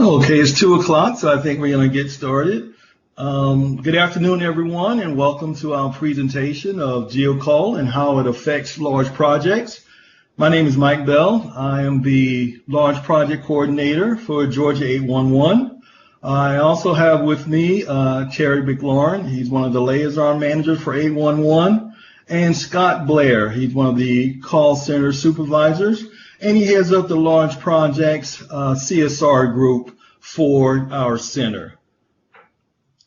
Okay, it's 2 o'clock, so I think we're going to get started. Good afternoon, everyone, and welcome to our presentation of GeoCall and how it affects large projects. My name is Mike Bell. I am the Large Project Coordinator for Georgia 811. I also have with me Terry McLaurin. He's one of the liaison managers for 811, and Scott Blair. He's one of the call center supervisors, and he heads up the Large Projects CSR group for our center.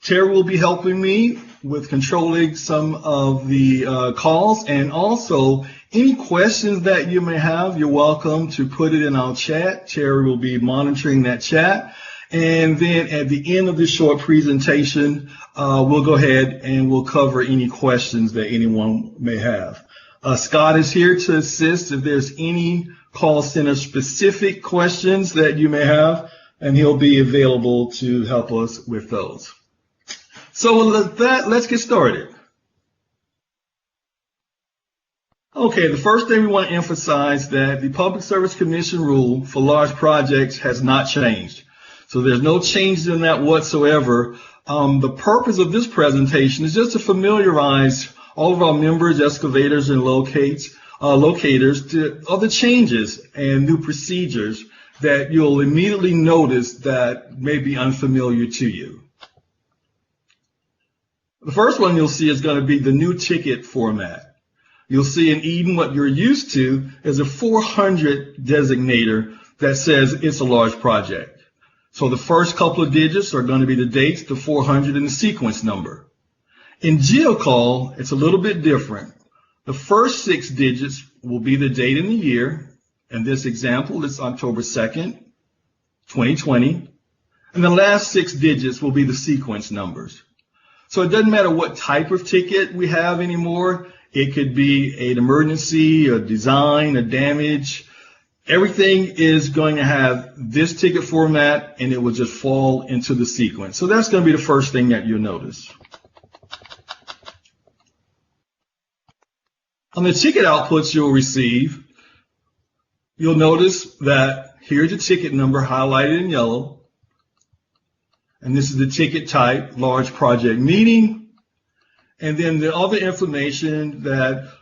Terry will be helping me with controlling some of the calls, and also any questions that you may have, you're welcome to put it in our chat. Terry will be monitoring that chat. And then at the end of this short presentation, we'll go ahead and we'll cover any questions that anyone may have. Scott is here to assist if there's any call center specific questions that you may have, and he'll be available to help us with those. So with that, let's get started. Okay, the first thing we want to emphasize that the Public Service Commission rule for large projects has not changed. So there's no changes in that whatsoever. The purpose of this presentation is just to familiarize all of our members, excavators, and locators of the changes and new procedures that you'll immediately notice that may be unfamiliar to you. The first one you'll see is going to be the new ticket format. You'll see in Eden what you're used to is a 400 designator that says it's a large project. So the first couple of digits are going to be the dates, the 400, and the sequence number. In GeoCall, it's a little bit different. The first 6 digits will be the date and the year. In this example, it's October 2nd, 2020. And the last 6 digits will be the sequence numbers. So it doesn't matter what type of ticket we have anymore. It could be an emergency, a design, a damage. Everything is going to have this ticket format, and it will just fall into the sequence. So that's going to be the first thing that you'll notice. On the ticket outputs you'll receive, you'll notice that here's the ticket number highlighted in yellow. And this is the ticket type, large project meeting. And then the other information that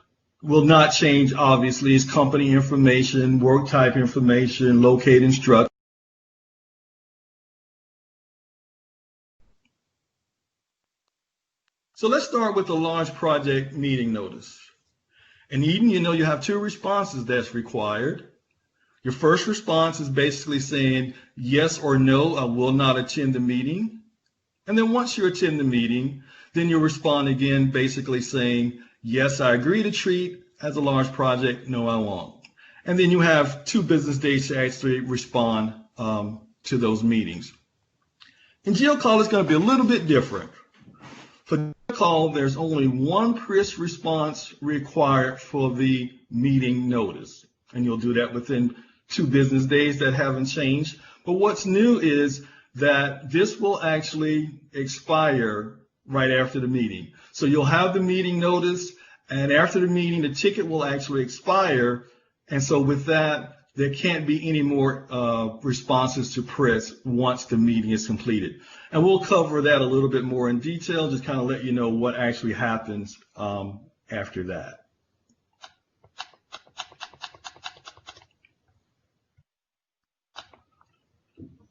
will not change, obviously, is company information, work type information, locate instruct. So let's start with the large project meeting notice. In Eden, you know you have 2 responses that's required. Your first response is basically saying yes or no, I will not attend the meeting. And then once you attend the meeting, then you respond again, basically saying, yes, I agree to treat as a large project, no, I won't. And then you have 2 business days to actually respond to those meetings. In GeoCall, it's going to be a little bit different. For GeoCall, there's only 1 crisp response required for the meeting notice. And you'll do that within 2 business days. That haven't changed. But what's new is that this will actually expire right after the meeting. So you'll have the meeting notice, and after the meeting, the ticket will actually expire. And so with that, there can't be any more responses to press once the meeting is completed. And we'll cover that a little bit more in detail, just kind of let you know what actually happens after that.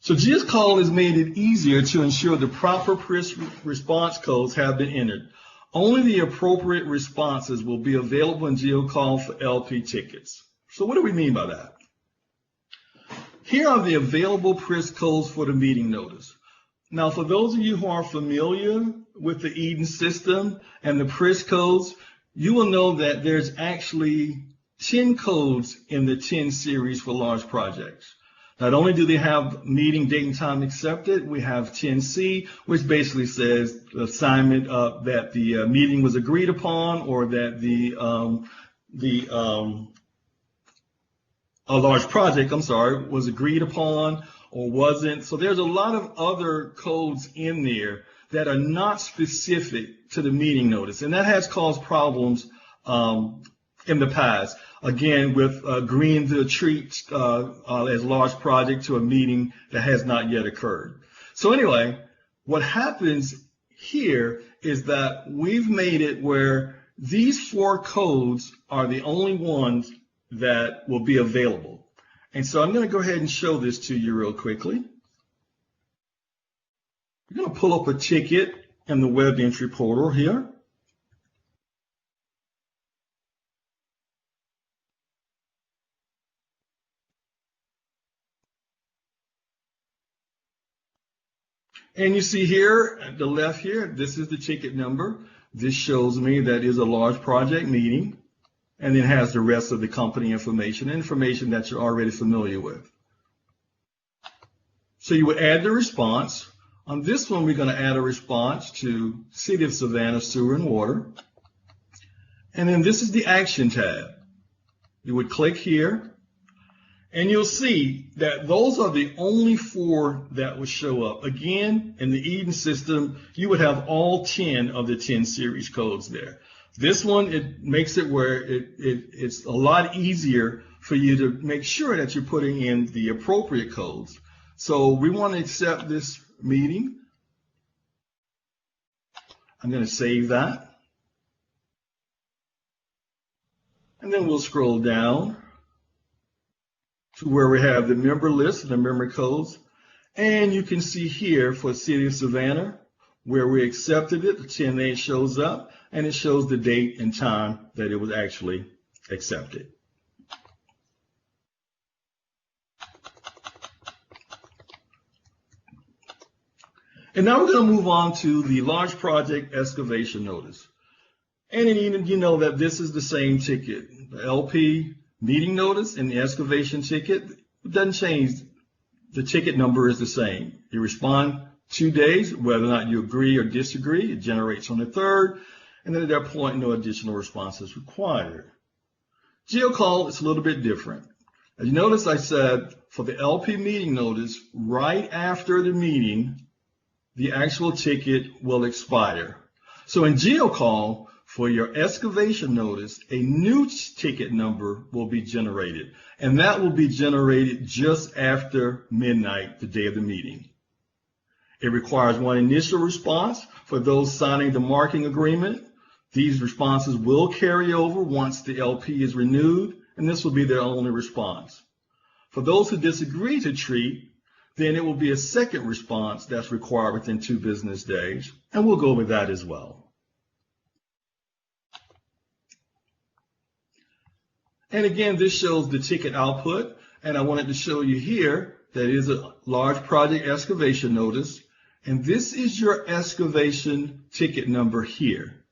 So GeoCall has made it easier to ensure the proper press response codes have been entered. Only the appropriate responses will be available in GeoCall for LP tickets. So what do we mean by that? Here are the available press codes for the meeting notice. Now, for those of you who are familiar with the Eden system and the press codes, you will know that there's actually 10 codes in the 10 series for large projects. Not only do they have meeting date and time accepted, we have 10C, which basically says the assignment that the meeting was agreed upon, or that a large project, was agreed upon or wasn't. So there's a lot of other codes in there that are not specific to the meeting notice, and that has caused problems in the past. again, with agreeing to treat as large project to a meeting that has not yet occurred. So anyway, what happens here is that we've made it where these 4 codes are the only ones that will be available. And so I'm going to go ahead and show this to you real quickly. I'm going to pull up a ticket in the web entry portal here. And you see here at the left here, this is the ticket number. This shows me that is a large project meeting, and it has the rest of the company information that you're already familiar with. So you would add the response. On this one, we're going to add a response to City of Savannah Sewer and Water. And then this is the Action tab. You would click here, and you'll see that those are the only 4 that will show up. Again, in the Eden system, you would have all 10 of the 10 series codes there. This one, it makes it where it's a lot easier for you to make sure that you're putting in the appropriate codes. So we want to accept this meeting. I'm going to save that. And then we'll scroll down to where we have the member list and the member codes. And you can see here for City of Savannah, where we accepted it, the 10A shows up, and it shows the date and time that it was actually accepted. And now we're going to move on to the large project excavation notice. And you know that this is the same ticket. The LP meeting notice and the excavation ticket, it doesn't change. The ticket number is the same. You respond 2 days, whether or not you agree or disagree. It generates on the 3rd, and then at that point, no additional response is required. GeoCall is a little bit different. As you notice, I said for the LP meeting notice, right after the meeting, the actual ticket will expire. So in GeoCall, for your excavation notice, a new ticket number will be generated, and that will be generated just after midnight, the day of the meeting. It requires one initial response for those signing the marking agreement. These responses will carry over once the LP is renewed, and this will be their only response. For those who disagree to treat, then it will be a second response that's required within 2 business days, and we'll go over that as well. And again, this shows the ticket output, and I wanted to show you here that is a large project excavation notice, and this is your excavation ticket number here.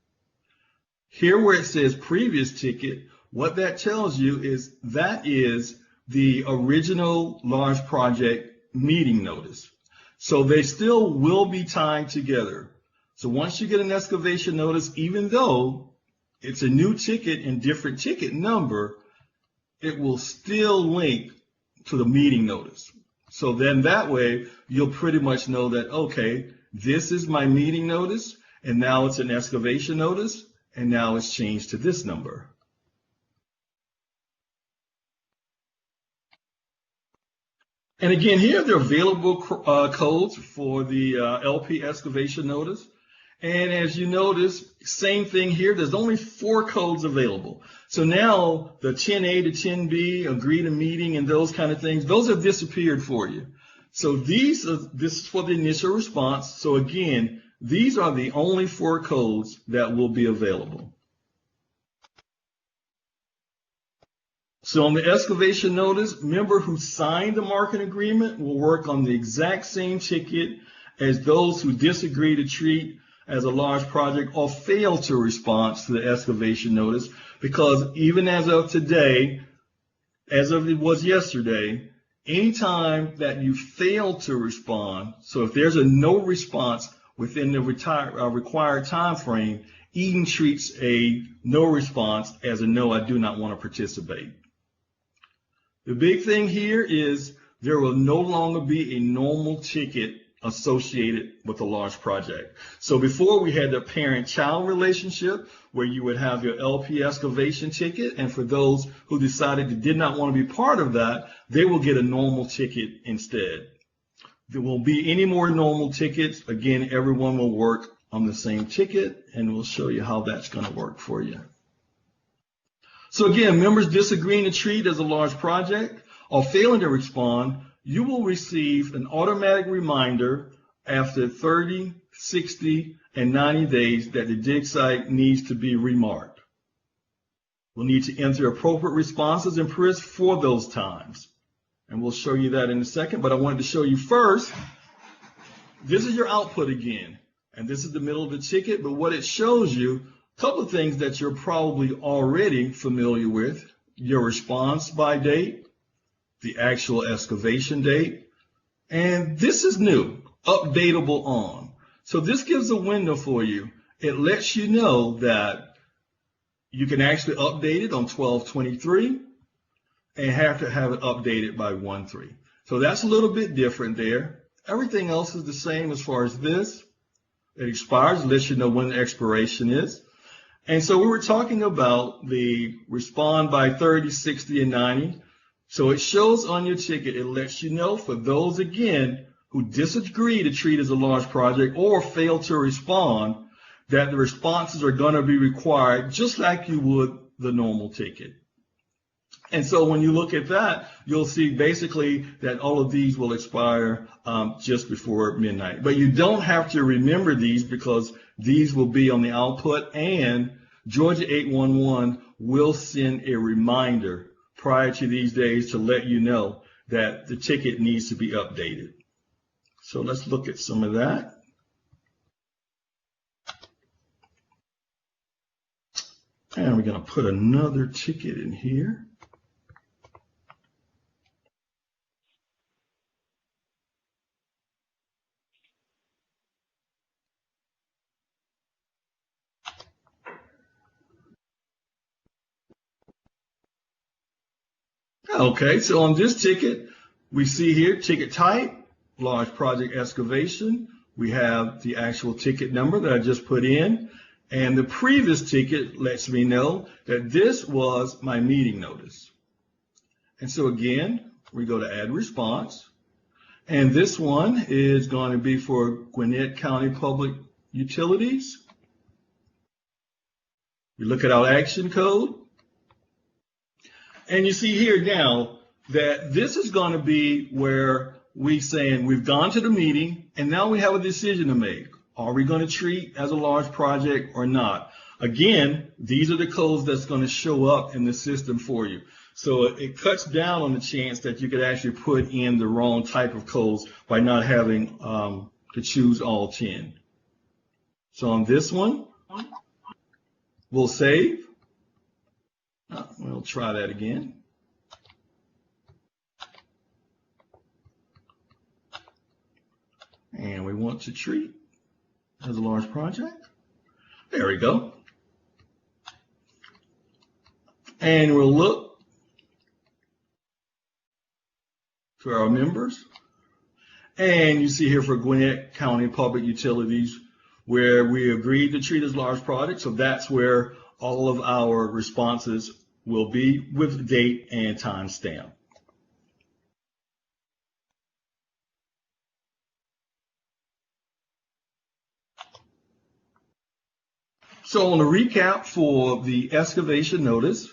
Here where it says previous ticket, what that tells you is that is the original large project meeting notice. So they still will be tied together. So once you get an excavation notice, even though it's a new ticket and different ticket number, it will still link to the meeting notice. So then that way, you'll pretty much know that, okay, this is my meeting notice, and now it's an excavation notice, and now it's changed to this number. And again, here there are available codes for the LP excavation notice. And as you notice, same thing here, there's only 4 codes available. So now the 10A to 10B, agree to meeting and those kind of things, those have disappeared for you. So this is for the initial response. So again, these are the only 4 codes that will be available. So on the excavation notice, member who signed the marking agreement will work on the exact same ticket as those who disagree to treat as a large project or fail to respond to the excavation notice, because even as of today, as of it was yesterday, anytime that you fail to respond, so if there's a no response within the required time frame, Eden treats a no response as a no, I do not want to participate. The big thing here is there will no longer be a normal ticket associated with a large project. So before we had the parent-child relationship where you would have your LP excavation ticket, and for those who decided they did not want to be part of that, they will get a normal ticket instead. There won't be any more normal tickets. Again, everyone will work on the same ticket, and we'll show you how that's going to work for you. So again, members disagreeing to treat as a large project or failing to respond, you will receive an automatic reminder after 30, 60, and 90 days that the dig site needs to be remarked. We'll need to enter appropriate responses and PRIS for those times. And we'll show you that in a second, but I wanted to show you first, this is your output again. And this is the middle of the ticket, but what it shows you, a couple of things that you're probably already familiar with, your response by date, the actual excavation date, and this is new, updatable on. So this gives a window for you. It lets you know that you can actually update it on 12/23 and have to have it updated by 1/3. So that's a little bit different there. Everything else is the same as far as this. It expires, lets you know when the expiration is. And so we were talking about the respond by 30, 60, and 90. So it shows on your ticket, it lets you know for those, again, who disagree to treat as a large project or fail to respond, that the responses are going to be required just like you would the normal ticket. And so when you look at that, you'll see basically that all of these will expire just before midnight. But you don't have to remember these because these will be on the output, and Georgia 811 will send a reminder prior to these days to let you know that the ticket needs to be updated. So let's look at some of that. And we're going to put another ticket in here. Okay, so on this ticket, we see here ticket type, large project excavation. We have the actual ticket number that I just put in. And the previous ticket lets me know that this was my meeting notice. And so again, we go to add response. And this one is going to be for Gwinnett County Public Utilities. We look at our action code. And you see here now that this is going to be where we saying we've gone to the meeting and now we have a decision to make. Are we going to treat as a large project or not? Again, these are the codes that's going to show up in the system for you. So it cuts down on the chance that you could actually put in the wrong type of codes by not having to choose all 10. So on this one, we'll save. We'll try that again. And we want to treat as a large project. There we go. And we'll look for our members. And you see here for Gwinnett County Public Utilities, where we agreed to treat as large projects. So that's where all of our responses will be with date and time stamp. So on the recap for the excavation notice,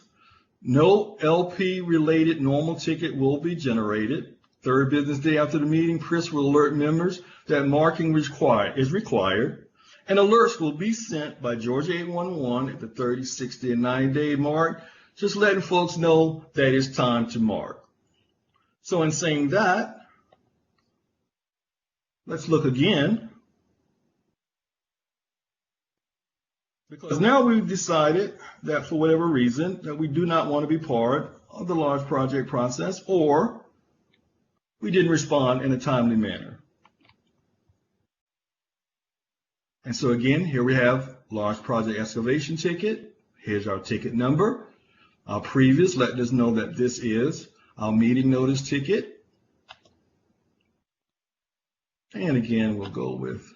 no LP related normal ticket will be generated. Third business day after the meeting, PRIS will alert members that marking is required, and alerts will be sent by Georgia 811 at the 30, 60, and 90-day mark, just letting folks know that it's time to mark. So in saying that, let's look again. Because now we've decided that for whatever reason that we do not want to be part of the large project process, or we didn't respond in a timely manner. And so again, here we have large project excavation ticket. Here's our ticket number. Our previous letting us know that this is our meeting notice ticket. And again, we'll go with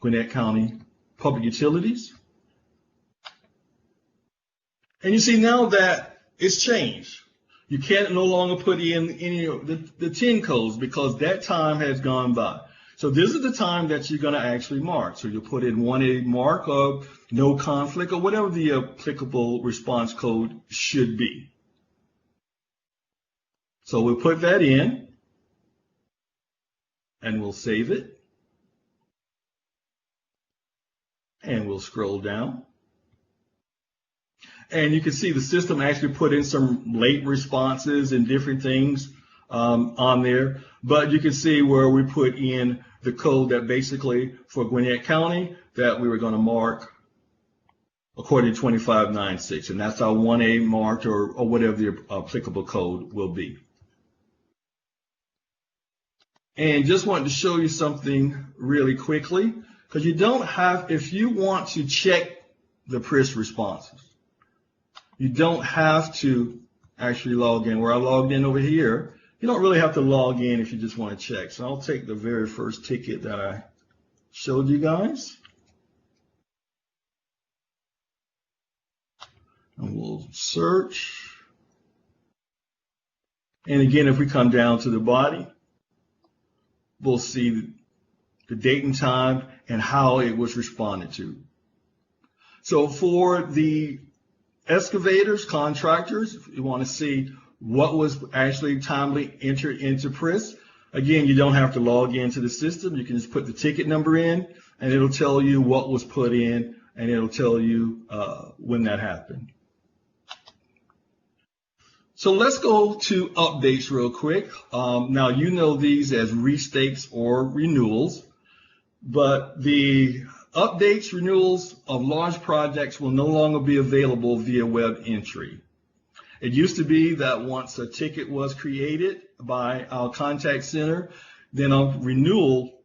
Gwinnett County Public Utilities. And you see now that it's changed. You can't no longer put in any of the 10 codes because that time has gone by. So this is the time that you're going to actually mark. So you'll put in 1A mark or no conflict or whatever the applicable response code should be. So we'll put that in and we'll save it. And we'll scroll down. And you can see the system actually put in some late responses and different things on there. But you can see where we put in the code that basically for Gwinnett County that we were going to mark according to 2596. And that's our 1A marked or whatever the applicable code will be. And just wanted to show you something really quickly, because you don't have, if you want to check the PRIS responses, you don't have to actually log in. Where I logged in over here, you don't really have to log in if you just want to check. So I'll take the very first ticket that I showed you guys. And we'll search. And again, if we come down to the body, we'll see the date and time and how it was responded to. So for the excavators, contractors, if you want to see what was actually timely entered into PRIS, again, you don't have to log into the system. You can just put the ticket number in and it'll tell you what was put in and it'll tell you when that happened. So let's go to updates real quick. Now, you know these as restakes or renewals, but the updates, renewals of large projects will no longer be available via web entry. It used to be that once a ticket was created by our contact center, then a renewal,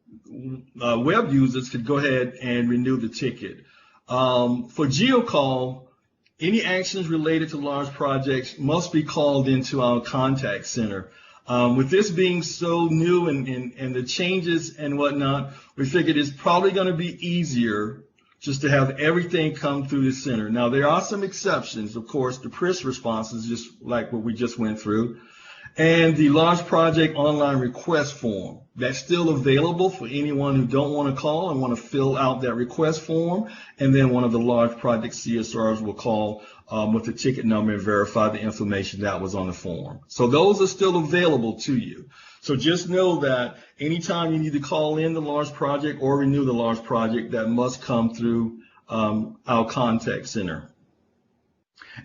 web users could go ahead and renew the ticket. For GeoCall, any actions related to large projects must be called into our contact center. With this being so new and the changes and whatnot, we figured it's probably going to be easier just to have everything come through the center. Now, there are some exceptions. Of course, the PRIS responses, just like what we just went through, and the large project online request form. That's still available for anyone who don't want to call and want to fill out that request form. And then one of the large project CSRs will call with the ticket number and verify the information that was on the form. So those are still available to you. So just know that anytime you need to call in the large project or renew the large project, that must come through our contact center.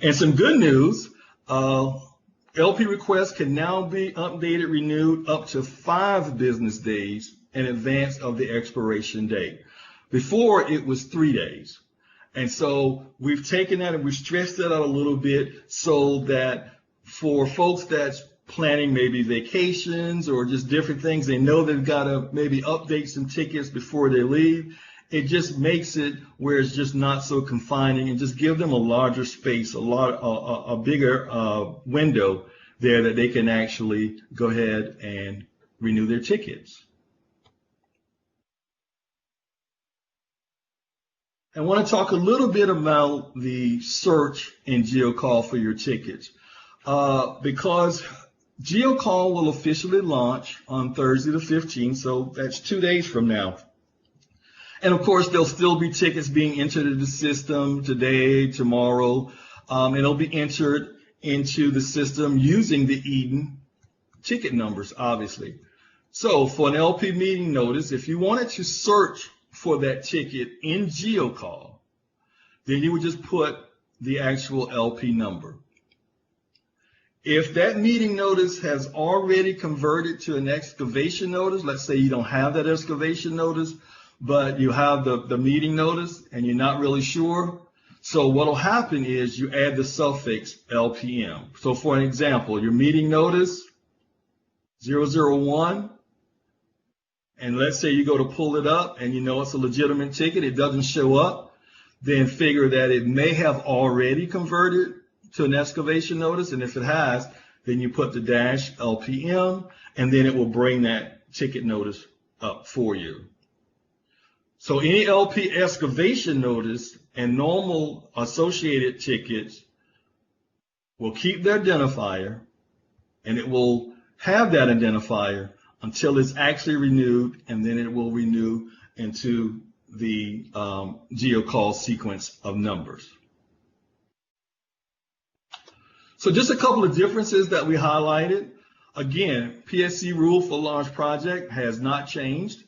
And some good news, LP requests can now be updated, renewed up to 5 business days in advance of the expiration date. Before, it was 3 days. And so we've taken that and we've stretched that out a little bit so that for folks that's planning maybe vacations or just different things, they know they've got to maybe update some tickets before they leave. It just makes it where it's just not so confining and just give them a larger space, a bigger window there that they can actually go ahead and renew their tickets. I want to talk a little bit about the search in GeoCall for your tickets because GeoCall will officially launch on Thursday the 15th, so that's 2 days from now. And of course, there'll still be tickets being entered into the system today, tomorrow, and it'll be entered into the system using the Eden ticket numbers, obviously. So for an LP meeting notice, if you wanted to search for that ticket in GeoCall, then you would just put the actual LP number. If that meeting notice has already converted to an excavation notice, let's say you don't have that excavation notice, but you have the meeting notice and you're not really sure. So what will happen is you add the suffix LPM. So for an example, your meeting notice 001, and let's say you go to pull it up and you know it's a legitimate ticket, it doesn't show up, then figure that it may have already converted to an excavation notice, and if it has, then you put the dash LPM, and then it will bring that ticket notice up for you. So any LP excavation notice and normal associated tickets will keep their identifier, and it will have that identifier until it's actually renewed, and then it will renew into the GeoCall sequence of numbers. So just a couple of differences that we highlighted. Again, PSC rule for large project has not changed.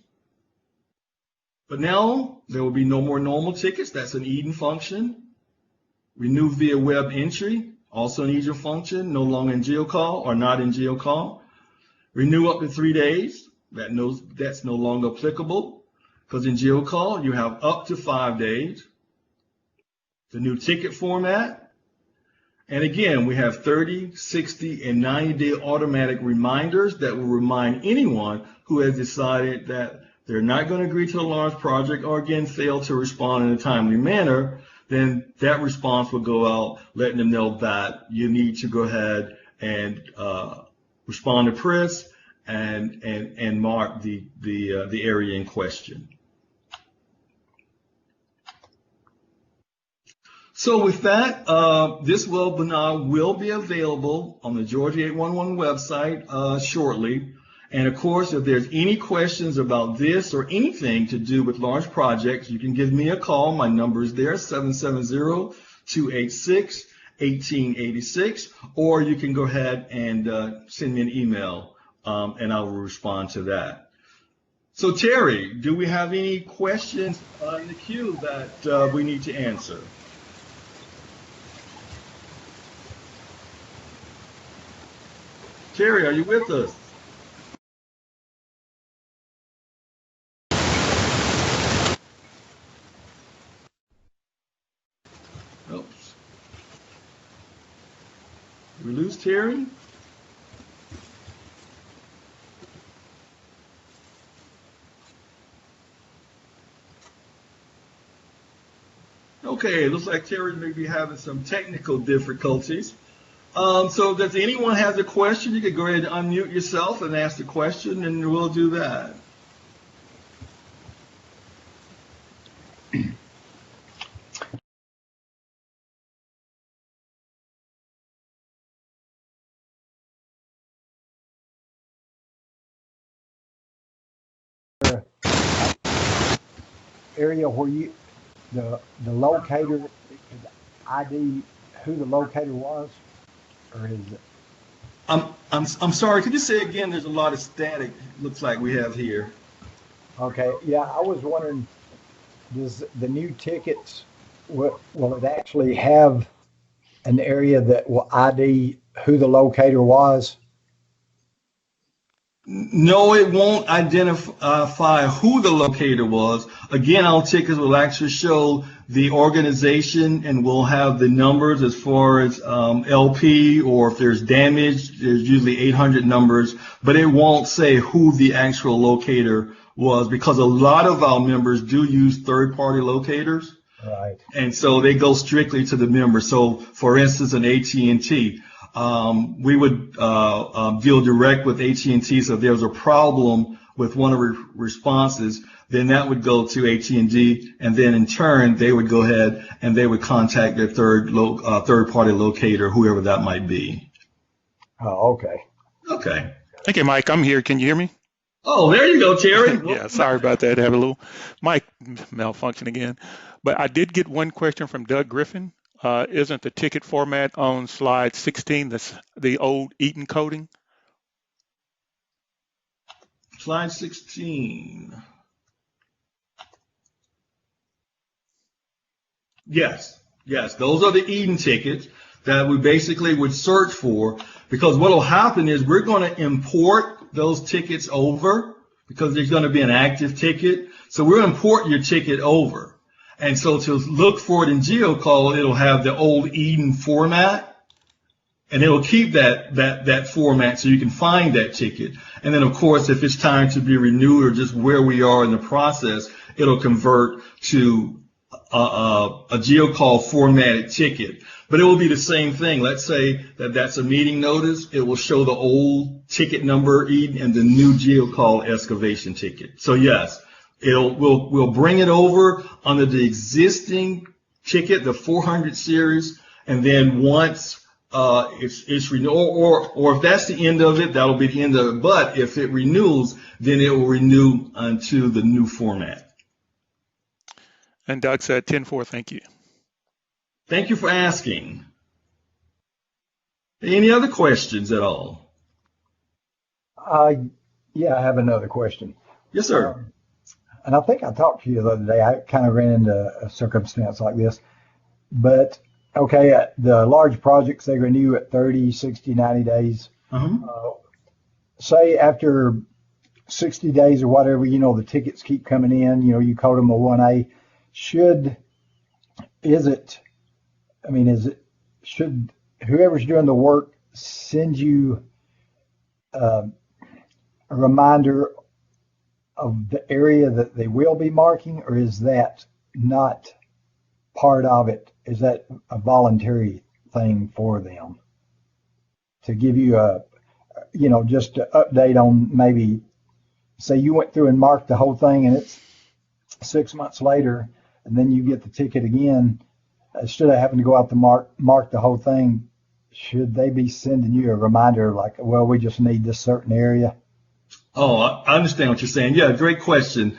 But now there will be no more normal tickets. That's an Eden function. Renew via web entry, also an Eden function, no longer in GeoCall or not in GeoCall. Renew up to 3 days. That's no longer applicable because in GeoCall you have up to 5 days. The new ticket format. And again, we have 30, 60, and 90-day automatic reminders that will remind anyone who has decided that they're not going to agree to a large project or again fail to respond in a timely manner. Then that response will go out letting them know that you need to go ahead and respond to press and mark the area in question. So with that, this webinar will be available on the Georgia 811 website shortly. And of course, if there's any questions about this or anything to do with large projects, you can give me a call. My number is there, 770-286-1886, or you can go ahead and send me an email, and I will respond to that. So Terry, do we have any questions in the queue that we need to answer? Terry, are you with us? Oops. Did we lose Terry? Okay, looks like Terry may be having some technical difficulties. So does anyone have a question? You could go ahead and unmute yourself and ask the question, and we'll do that. Area where you the locator ID who the locator was, or is it? I'm sorry. Could you say again? There's a lot of static. Looks like we have here. Okay, yeah, I was wondering, does the new tickets will it actually have an area that will ID who the locator was? No, it won't identify who the locator was. Again, our tickets will actually show the organization, and we'll have the numbers as far as LP, or if there's damage, there's usually 800 numbers, but it won't say who the actual locator was, because a lot of our members do use third-party locators. Right. And so they go strictly to the member. So, for instance, an AT&T. We would deal direct with AT&T. So if there was a problem with one of the responses, then that would go to AT&T, and then in turn they would go ahead and they would contact their third-party locator, whoever that might be. Oh, okay. Okay. Okay, Mike, I'm here. Can you hear me? Oh, there you go, Terry. Yeah, sorry about that. Have a little mic malfunction again. But I did get one question from Doug Griffin. Isn't the ticket format on slide 16 the old Eaton coding? Slide 16. Yes, those are the Eden tickets that we basically would search for, because what will happen is we're going to import those tickets over, because there's going to be an active ticket. So we'll import your ticket over. And so to look for it in GeoCall, it'll have the old Eden format, and it'll keep that format so you can find that ticket. And then, of course, if it's time to be renewed or just where we are in the process, it'll convert to a GeoCall formatted ticket. But it will be the same thing. Let's say that that's a meeting notice. It will show the old ticket number and the new GeoCall excavation ticket. So yes, we'll bring it over under the existing ticket, the 400 series, and then once it's renewed, or if that's the end of it, that'll be the end of it. But if it renews, then it will renew onto the new format. And Doug said 10-4, thank you. Thank you for asking. Any other questions at all? Yeah, I have another question. Yes, sir. And I think I talked to you the other day. I kind of ran into a circumstance like this. But, okay, the large projects, they renew at 30, 60, 90 days. Say after 60 days or whatever, the tickets keep coming in, you code them a 1A. Should whoever's doing the work send you a reminder of the area that they will be marking, or is that not part of it? Is that a voluntary thing for them to give you just an update on, maybe say you went through and marked the whole thing and it's 6 months later and then you get the ticket again, instead of having to go out to mark the whole thing, should they be sending you a reminder like, well, we just need this certain area? Oh, I understand what you're saying. Yeah, great question.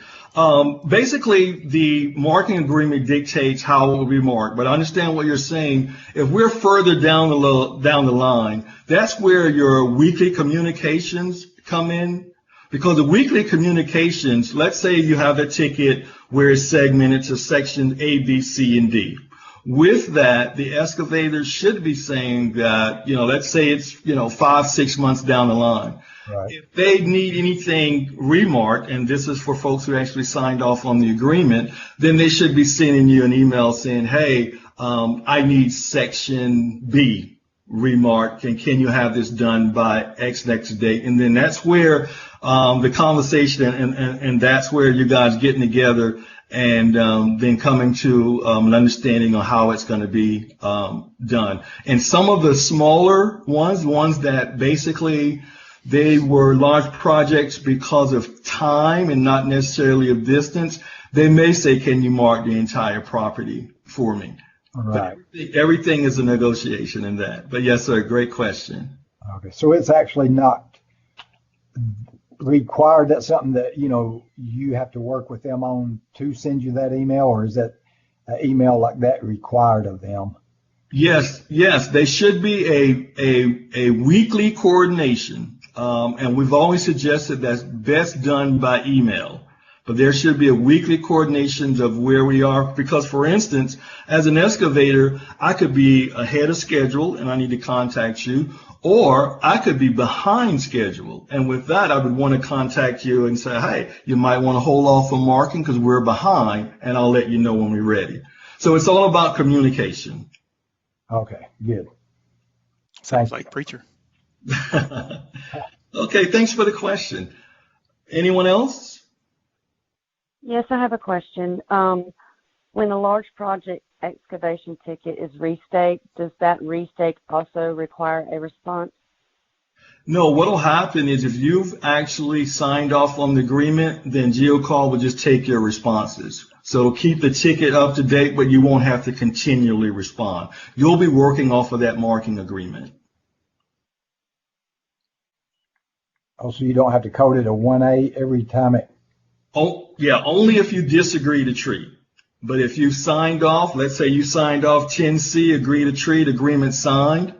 Basically, the marking agreement dictates how it will be marked, but I understand what you're saying. If we're further down the line, that's where your weekly communications come in. Because the weekly communications, let's say you have a ticket where it's segmented to section A, B, C, and D. With that, the excavators should be saying that, let's say it's, 5, 6 months down the line. Right. If they need anything remarked, and this is for folks who actually signed off on the agreement, then they should be sending you an email saying, hey, I need section B remarked, and can you have this done by X next date? And then that's where the conversation and that's where you guys getting together and then coming to an understanding on how it's going to be done. And some of the smaller ones that basically they were large projects because of time and not necessarily of distance, they may say, can you mark the entire property for me? All right. But everything is a negotiation in that. But yes, sir, great question. Okay, so it's actually not required. That's something that, you have to work with them on to send you that email, or is that an email like that required of them? Yes, they should be a weekly coordination. And we've always suggested that's best done by email. But there should be a weekly coordination of where we are. Because, for instance, as an excavator, I could be ahead of schedule and I need to contact you, or I could be behind schedule. And with that, I would want to contact you and say, hey, you might want to hold off on marking because we're behind, and I'll let you know when we're ready. So it's all about communication. Okay, good. Sounds like preacher. Okay, thanks for the question. Anyone else? Yes, I have a question. When a large project excavation ticket is restaked, does that restake also require a response? No, what will happen is if you've actually signed off on the agreement, then GeoCall will just take your responses. So it'll keep the ticket up to date, but you won't have to continually respond. You'll be working off of that marking agreement. Oh, so you don't have to code it a 1A every time it... Oh, yeah, only if you disagree to treat. But if you signed off, let's say you signed off 10C, agree to treat, agreement signed,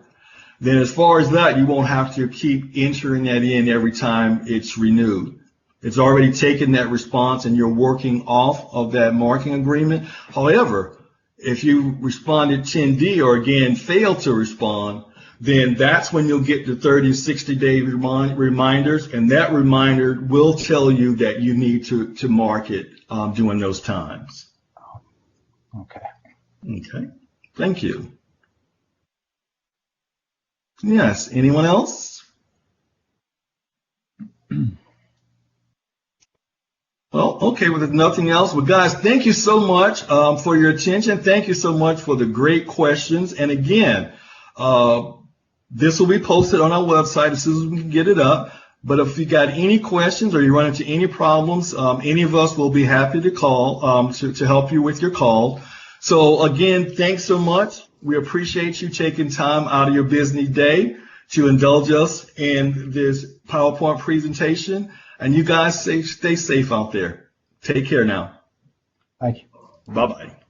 then as far as that, you won't have to keep entering that in every time it's renewed. It's already taken that response and you're working off of that marking agreement. However, if you responded 10D or again failed to respond, then that's when you'll get the 30, 60-day reminders, and that reminder will tell you that you need to mark it during those times. Okay. Okay. Thank you. Yes. Anyone else? Well, okay. Well, there's nothing else. Well, guys, thank you so much for your attention. Thank you so much for the great questions. And again, This will be posted on our website as soon as we can get it up. But if you got any questions or you run into any problems, any of us will be happy to call to help you with your call. So again, thanks so much. We appreciate you taking time out of your busy day to indulge us in this PowerPoint presentation. And you guys stay safe out there. Take care now. Thank you. Bye-bye.